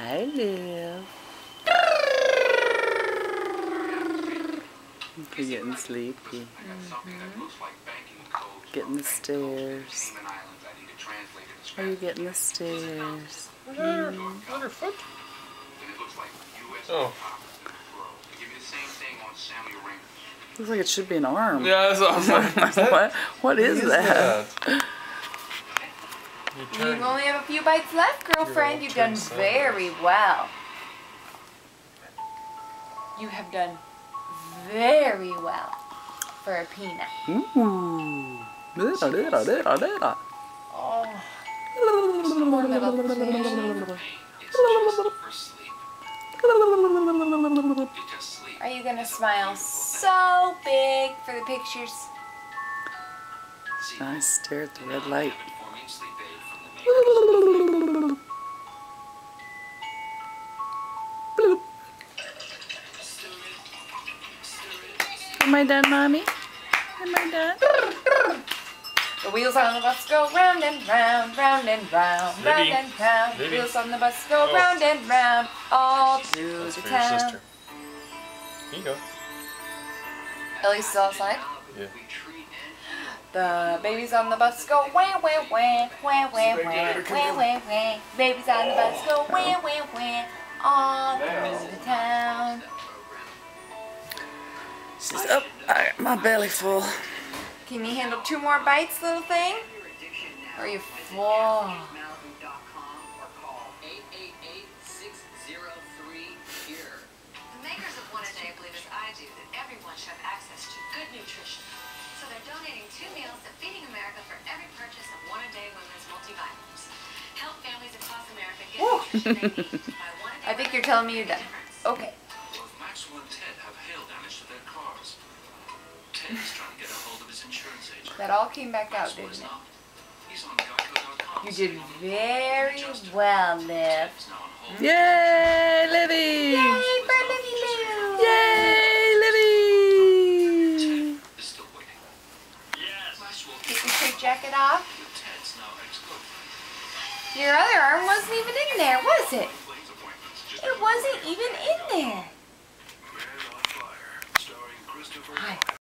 Hi, Liv. You're getting sleepy. Getting the stairs. Are you getting the stairs? Underfoot? Oh. Looks like it should be an arm. Yeah, that's what I was like. What is that? You only have a few bites left, girlfriend. You've done very well. You have done very well for a peanut. Ooh. Oh, poor little fish. Are you gonna smile so big for the pictures? I stare at the red light. Bloop. Am I done, Mommy? Am I done? The wheels on the bus go round and round, round and round, round and round. The wheels on the bus go round and round, all through the town. Your sister. Here you go. Ellie's still outside? Yeah. The babies on the bus go wah wah wah wah wah wah wah wah wah. Babies on the bus go wah wah wah all through the town. She's up. I got my belly full. Can you handle 2 more bites, little thing? Or are you full? The makers of One a Day believe as I do that everyone should have access to good nutrition. So they're donating 2 meals to Feeding America for every purchase of One a Day women's multivitamins. Help families across America get the nutrition they need by One a Day. I think you're telling me you're done. Okay. Both Maxwell and Ted have hail damage to their cars. Ted is trying to get a hold of his insurance agent. That all came back out, didn't it? He's on Geico.com. You did very well, Liv. Yay, Livy! Yay for Livy Lou! Yay, Livy! Is still waiting. Yes. Take your straight jacket off. Ted's now ex-girlfriend. Your other arm wasn't even in there, was it? It wasn't even in there. Man on Fire, starring Christopher. Hi.